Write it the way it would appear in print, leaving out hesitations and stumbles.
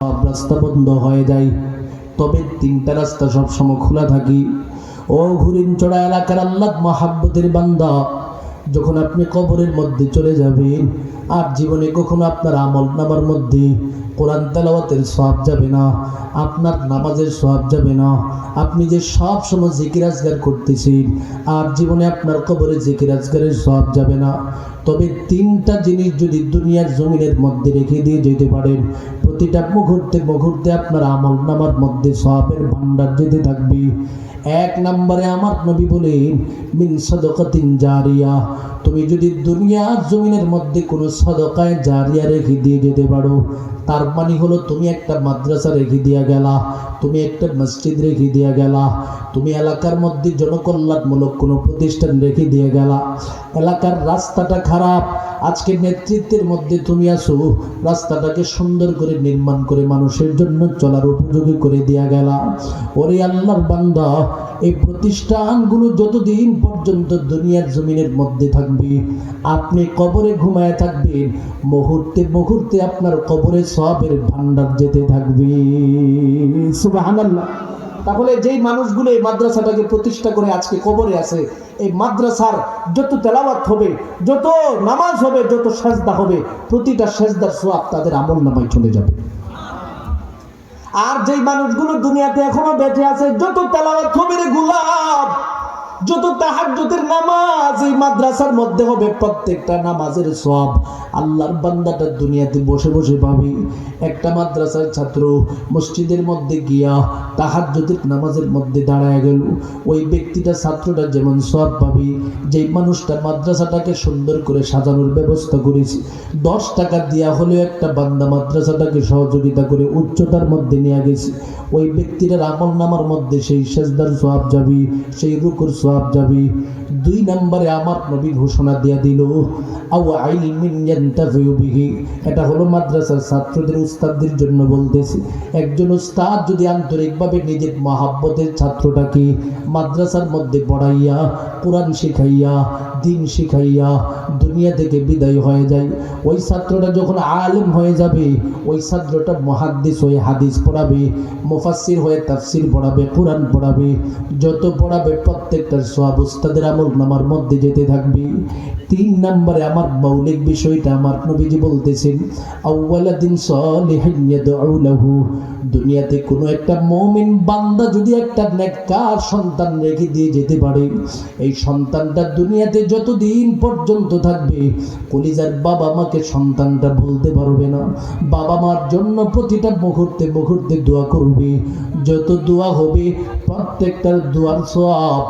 সব রাস্তা বন্ধ হয়ে যায়, তবে তিনটা রাস্তা সবসময় খোলা থাকে। ও ঘুরিনচড়া এলাকার আল্লাহ মহাব্বতের বান্দা, যখন আপনি কবরের মধ্যে চলে যাবেন, আর জীবনে কখনো আপনার আমল নামার মধ্যে কোরআন তেলাওয়াতের সওয়াব যাবে না, আপনার নামাজের সওয়াব যাবে না, আপনি যে সব সময় জিকির আজগার করতেছেন, আর জীবনে আপনার কবরে জিকির আজগারের সওয়াব যাবে না। তবে তিনটা জিনিস যদি দুনিয়ার জমিনের মধ্যে রেখে দিয়ে যেতে পারেন, প্রতিটা মুহূর্তে মুহূর্তে আপনার আমল নামার মধ্যে সওয়াবের ভান্ডার যেতে থাকবে। এক নম্বরে আমার নবী বলেন, মিন সাদাকাতিন জারিয়া। তুমি যদি দুনিয়ার জমিনের মধ্যে কোনো সাদাকায়ে জারিয়া রেখে দিয়ে যেতে পারো, তার মানে হলো তুমি একটা মাদ্রাসা রেখে দিয়া গেলা, তুমি একটা মসজিদ রেখে দিয়া গেলা, তুমি এলাকার মধ্যে জনকল্যাণমূলক কোনো প্রতিষ্ঠান রেখে দিয়ে গেলা। এলাকার রাস্তাটা খারাপ, আজকে নেতৃত্বের মধ্যে তুমি আসো, রাস্তাটাকে সুন্দর করে নির্মাণ করে মানুষের জন্য চলার উপযোগী করে দিয়া গেলা। ওরে আল্লাহর বান্দা, এই প্রতিষ্ঠানগুলো যতদিন পর্যন্ত দুনিয়ার জমিনের মধ্যে থাকবে, আপনি কবরে ঘুমায় থাকবেন, মুহূর্তে মুহূর্তে আপনার কবরে সওয়াবের ভান্ডার যেতে থাকবে। সুবহানাল্লাহ। তাহলে যেই মানুষগুলো এই মাদ্রাসাটাকে প্রতিষ্ঠা করে আজকে কবরে আছে, এই মাদ্রাসার যত তেলাওয়াত হবে, যত নামাজ হবে, যত সেজদা হবে, প্রতিটা সেজদার সওয়াব তাদের আমল নামায় চলে যাবে। আর যেই মানুষগুলো দুনিয়াতে এখনো বেঁচে আছে, যত তেলাওয়াত হবে রে গোলাপ, যত তাহাজ্জুদের নামাজ এই মাদ্রাসার মধ্যে হবে, প্রত্যেকটা নামাজের সওয়াব আল্লাহর বান্দাটা দুনিয়াতে বসে বসে পাবে। একটা মাদ্রাসার ছাত্র মসজিদের মধ্যে গিয়া তাহাজ্জুদের নামাজের মধ্যে দাঁড়ায় গেল, ওই ব্যক্তিটা ছাত্রটা যেমন সওয়াব পাবে, যেই মানুষটা মাদ্রাসাটাকে সুন্দর করে সাজানোর ব্যবস্থা করেছে, 10 টাকা দিয়া হলেও একটা বান্দা মাদ্রাসাটাকে সহযোগিতা করে উচ্চতার মধ্যে নিয়ে গেছে, ওই ব্যক্তিটার আমল নামার মধ্যে সেই সেজদার সওয়াব যাবে, সেই রুকুর সওয়াব যাবে। 2 নম্বরে আমার নবী ঘোষণা দিয়া দিল, আও ইলমিন ইয়ানতাফিউ বিহি। এটা হলো মাদ্রাসার ছাত্রদের উস্তাদদের জন্য বলতেছি। একজন উস্তাদ যদি আন্তরিকভাবে নিজের মহাব্বতের ছাত্রটাকে মাদ্রাসার মধ্যে পড়াইয়া, কোরআন শিখাইয়া, দিন শিখাইয়া দুনিয়া থেকে বিদায় হয়ে যায়, ওই ছাত্রটা যখন আলেম হয়ে যাবে, ওই ছাত্রটা মুহাদ্দিস হয়ে হাদিস পড়াবে, মুফাসসির হয়ে তাফসির পড়াবে, কোরআন পড়াবে, যত পড়াবে প্রত্যেকটার সওয়াব উস্তাদের আমল নামার মধ্যে যেতে থাকবে। 3 নম্বরে আমার মৌলিক বিষয়টা আমার নবীজি বলতেছেন, আউওয়ালাদিন সালিহিন ইয়াদউ লাহু। দুনিয়াতে কোনো একটা মুমিন বান্দা যদি একটা নেককার সন্তান রেখে দিয়ে যেতে পারে, এই সন্তানটা দুনিয়াতে যতদিন পর্যন্ত থাকবে, কলিজার বাবা মাকে সন্তানটা বলতে পারবে না, বাবা মার জন্য প্রতিটা মুহূর্তে মুহূর্তে দোয়া করবে, যত দোয়া হবে প্রত্যেকটার দোয়ার সওয়াব